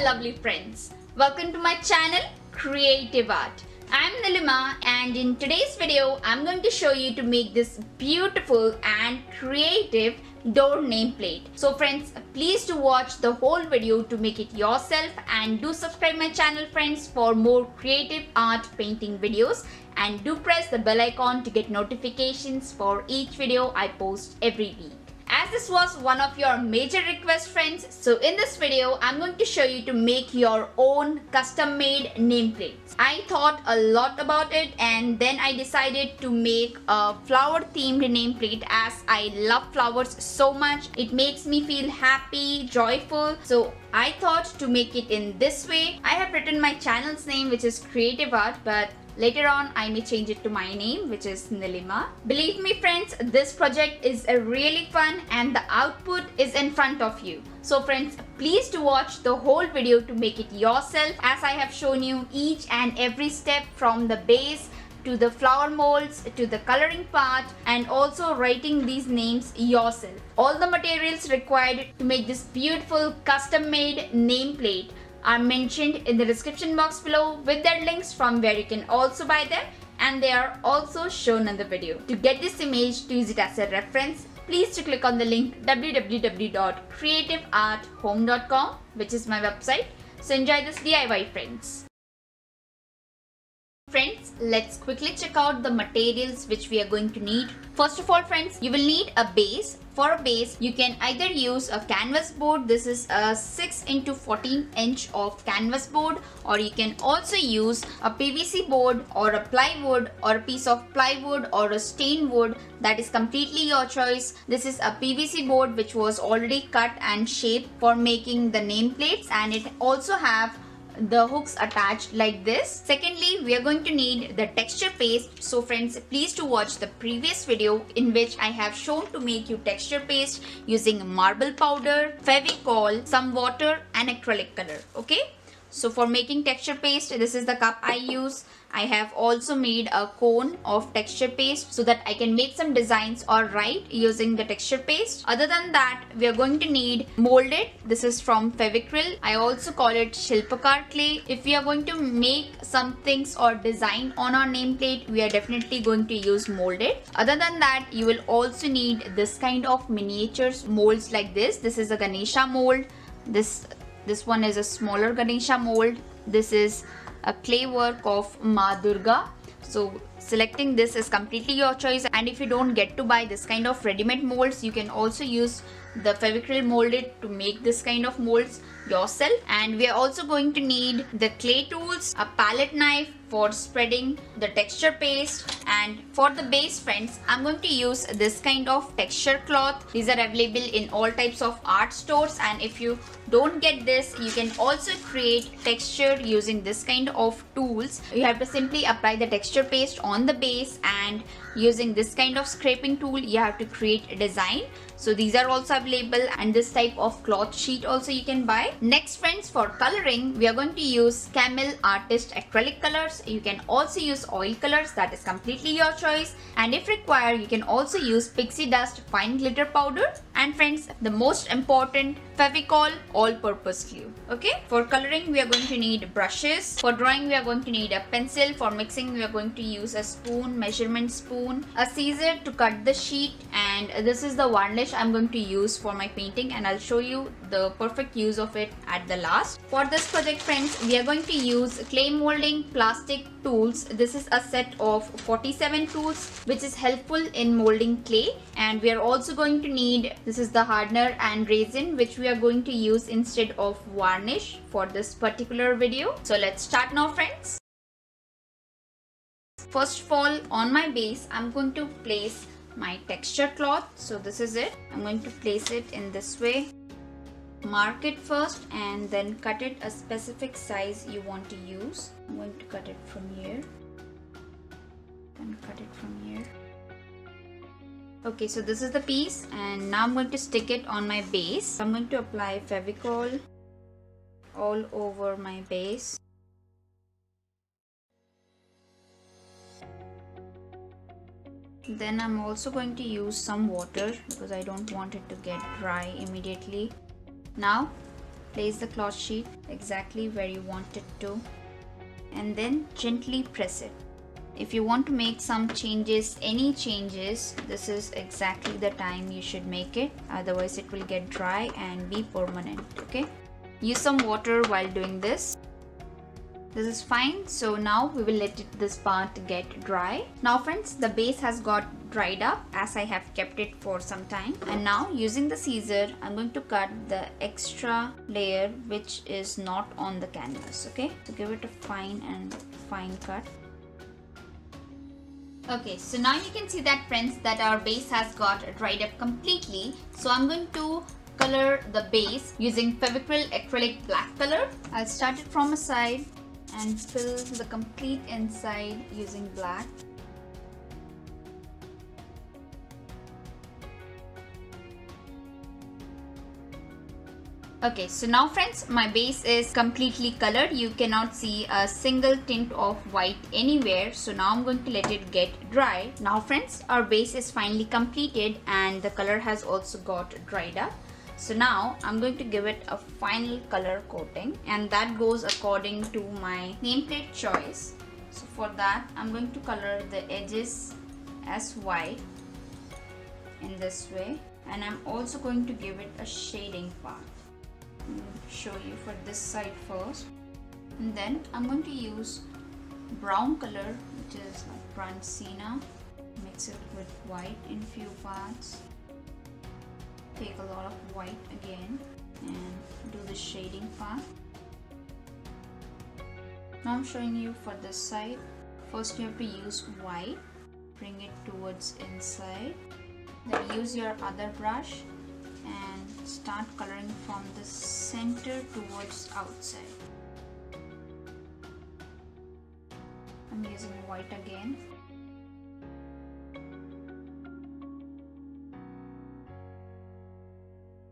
Lovely friends, welcome to my channel Creative Art. I'm Nilima, and in today's video I'm going to show you to make this beautiful and creative door nameplate. So friends, please do watch the whole video to make it yourself, and do subscribe my channel friends for more creative art painting videos, and do press the bell icon to get notifications for each video I post every week. As this was one of your major requests friends, so in this video I'm going to show you to make your own custom made nameplates. I thought a lot about it, and then I decided to make a flower themed nameplate, as I love flowers so much. It makes me feel happy, joyful. So I thought to make it in this way. I have written my channel's name, which is Creative Art, but later on I may change it to my name, which is Nilima. Believe me friends, this project is really fun and the output is in front of you. So friends, please do watch the whole video to make it yourself, as I have shown you each and every step, from the base to the flower molds to the coloring part, and also writing these names yourself. All the materials required to make this beautiful custom made nameplate are mentioned in the description box below, with their links from where you can also buy them, and they are also shown in the video. To get this image, to use it as a reference, please to click on the link www.creativearthome.com, which is my website. So enjoy this DIY friends. Friends, let's quickly check out the materials which we are going to need. First of all friends, you will need a base. For a base, you can either use a canvas board. This is a 6x14 inch of canvas board, or you can also use a PVC board or a plywood or a piece of plywood or a stain wood. That is completely your choice. This is a PVC board which was already cut and shaped for making the nameplates, and it also have the hooks attached like this. Secondly, we are going to need the texture paste. So friends, please to watch the previous video in which I have shown to make you texture paste using marble powder, Fevicol, some water and acrylic color. Okay, so for making texture paste, this is the cup I use. I have also made a cone of texture paste so that I can make some designs or write using the texture paste. Other than that, we are going to need molded. This is from Fevicryl. I also call it Shilpakar clay. If we are going to make some things or design on our nameplate, we are definitely going to use molded. Other than that, you will also need this kind of miniatures molds like this. This is a Ganesha mold. This one is a smaller Ganesha mold. This is a clay work of Ma Durga. So selecting this is completely your choice, and if you don't get to buy this kind of ready-made molds, you can also use the Fevicryl molded to make this kind of molds yourself. And we are also going to need the clay tools, a palette knife for spreading the texture paste, and for the base friends, I'm going to use this kind of texture cloth. These are available in all types of art stores, and if you don't get this, you can also create texture using this kind of tools. You have to simply apply the texture paste on the base, and using this kind of scraping tool you have to create a design. So these are also available, and this type of cloth sheet also you can buy. Next friends, for coloring, we are going to use Camel Artist acrylic colors. You can also use oil colors, that is completely your choice, and if required you can also use pixie dust fine glitter powder. And friends, the most important, Fevicol all-purpose glue. Okay, for coloring we are going to need brushes. For drawing we are going to need a pencil. For mixing we are going to use a spoon, measurement spoon, a scissor to cut the sheet, and this is the varnish I'm going to use for my painting, and I'll show you the perfect use of it at the last. For this project friends, we are going to use clay molding plastic tools. This is a set of 47 tools which is helpful in molding clay, and we are also going to need, this is the hardener and resin which we are going to use instead of varnish for this particular video. So let's start now friends. First of all, on my base I'm going to place my texture cloth. So this is it. I'm going to place it in this way. Mark it first and then cut it a specific size you want to use. I'm going to cut it from here, then cut it from here. Okay, so this is the piece, and now I'm going to stick it on my base. I'm going to apply Fevicol all over my base. Then I'm also going to use some water because I don't want it to get dry immediately. Now place the cloth sheet exactly where you want it to and then gently press it. If you want to make some changes, any changes, this is exactly the time you should make it, otherwise it will get dry and be permanent. Okay, use some water while doing this. This is fine. So now we will let this part get dry. Now friends, the base has got dried up as I have kept it for some time. And now using the scissor, I'm going to cut the extra layer which is not on the canvas. Okay, so give it a fine cut. Okay, so now you can see that friends that our base has got dried up completely. So I'm going to color the base using Fevicryl acrylic black color. I'll start it from a side and fill the complete inside using black. Okay, so now friends, my base is completely colored. You cannot see a single tint of white anywhere. So now I'm going to let it get dry. Now friends, our base is finally completed and the color has also got dried up. So now I'm going to give it a final color coating, and that goes according to my nameplate choice. So for that, I'm going to color the edges as white in this way, and I'm also going to give it a shading part. I'm going to show you for this side first, and then I'm going to use brown color, which is like burnt sienna. Mix it with white in few parts. Take a lot of white again and do the shading part. Now I'm showing you for this side. First you have to use white, bring it towards inside, then use your other brush and start coloring from the center towards outside. I'm using white again.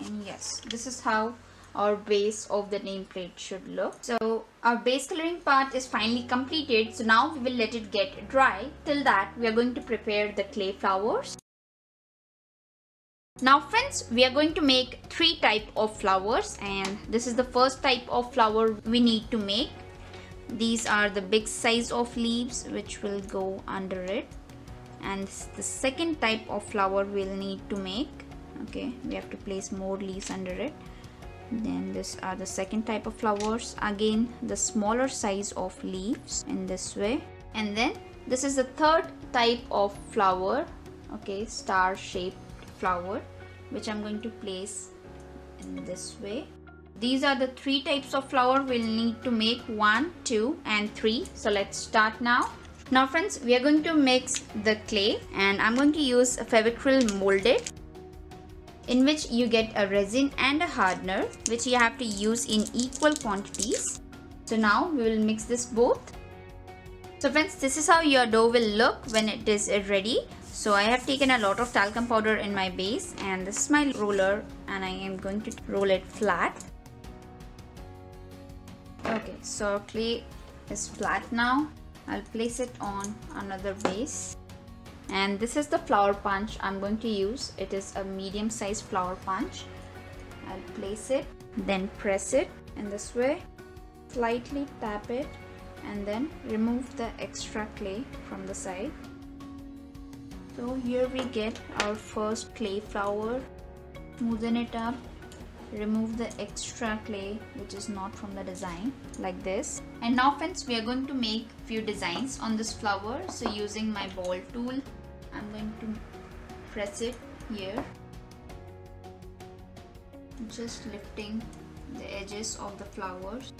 And yes, this is how our base of the nameplate should look. So our base coloring part is finally completed. So now we will let it get dry. Till that, we are going to prepare the clay flowers. Now friends, we are going to make 3 types of flowers, and this is the first type of flower we need to make. These are the big size of leaves which will go under it, and this is the second type of flower we'll need to make. Okay, we have to place more leaves under it. Then these are the second type of flowers, again the smaller size of leaves in this way. And then this is the third type of flower, okay, star shaped flower, which I'm going to place in this way. These are the 3 types of flower we'll need to make, 1, 2 and 3. So let's start now. Now friends, we are going to mix the clay, and I'm going to use a Fevicryl molded, in which you get a resin and a hardener, which you have to use in equal quantities. So now we will mix this both. So friends, this is how your dough will look when it is ready. So I have taken a lot of talcum powder in my base, and this is my roller, and I am going to roll it flat. Okay, so clay is flat now. I'll place it on another base. And this is the flower punch I'm going to use. It is a medium size flower punch. I'll place it, then press it in this way, slightly tap it, and then remove the extra clay from the side. So here we get our first clay flower. Smoothen it up, remove the extra clay which is not from the design, like this. And now friends, we are going to make few designs on this flower. So using my ball tool, I'm going to press it here, just lifting the edges of the flowers.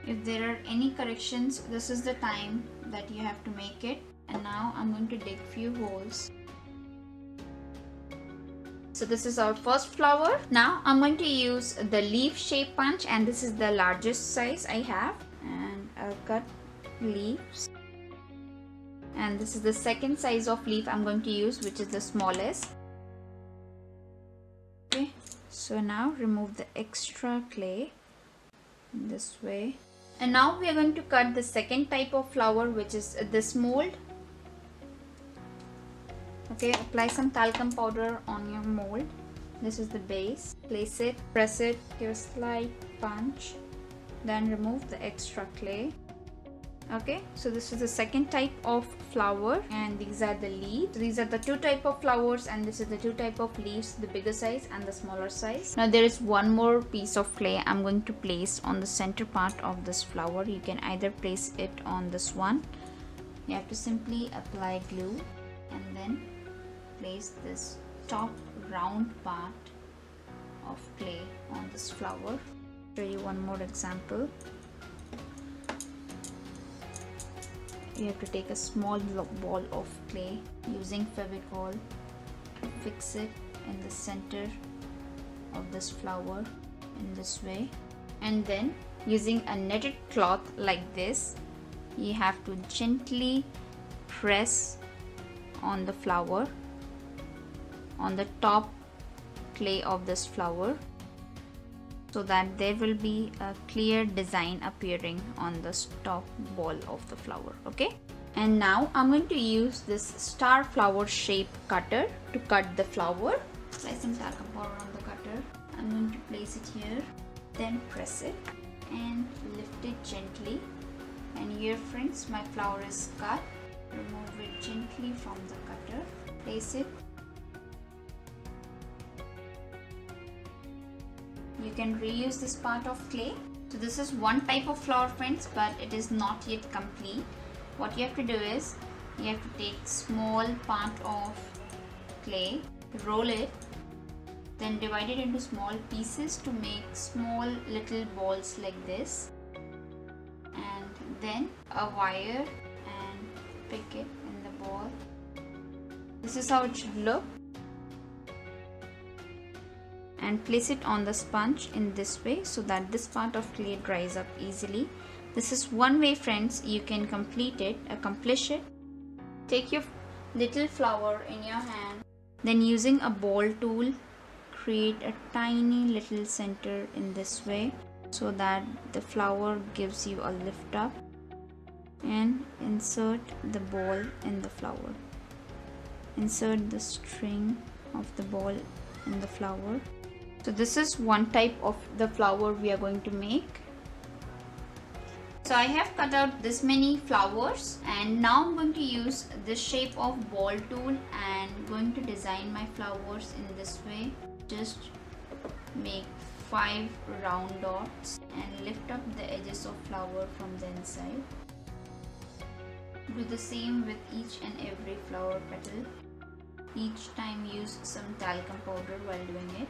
If there are any corrections, this is the time that you have to make it. And now I'm going to dig few holes. So this is our first flower. Now I'm going to use the leaf shape punch, and this is the largest size I have, and I'll cut leaves. And this is the second size of leaf I'm going to use, which is the smallest. Okay, so now remove the extra clay in this way. And now we are going to cut the second type of flower, which is this mold. Okay, apply some talcum powder on your mold. This is the base. Place it, press it, give a slight punch, then remove the extra clay. Okay, so this is the second type of flower, and these are the leaves. These are the two type of flowers, and this is the two type of leaves, the bigger size and the smaller size. Now there is one more piece of clay I'm going to place on the center part of this flower. You can either place it on this one. You have to simply apply glue and then place this top round part of clay on this flower. Show you one more example. You have to take a small ball of clay using Fevicol, fix it in the center of this flower in this way, and then using a netted cloth like this, you have to gently press on the flower, on the top clay of this flower, so that there will be a clear design appearing on the top ball of the flower. Okay, and now I'm going to use this star flower shape cutter to cut the flower. Apply some talcum powder on the cutter. I'm going to place it here, then press it and lift it gently. And here friends, my flower is cut. Remove it gently from the cutter. Place it. You can reuse this part of clay. So this is one type of flower friends, but it is not yet complete. What you have to do is, you have to take small part of clay, roll it, then divide it into small pieces to make small little balls like this, and then a wire and pick it in the ball. This is how it should look. And place it on the sponge in this way so that this part of clay dries up easily. This is one way friends you can accomplish it. Take your little flower in your hand, then using a ball tool, create a tiny little center in this way so that the flower gives you a lift up, and insert the ball in the flower. Insert the string of the ball in the flower. So this is one type of the flower we are going to make. So I have cut out this many flowers, and now I'm going to use this shape of ball tool and going to design my flowers in this way. Just make 5 round dots and lift up the edges of flower from the inside. Do the same with each and every flower petal. Each time use some talcum powder while doing it.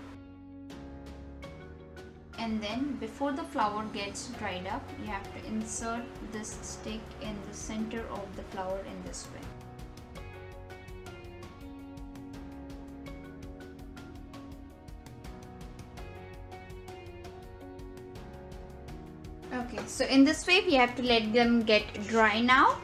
And then before the flower gets dried up, you have to insert this stick in the center of the flower in this way. Okay, so in this way we have to let them get dry now.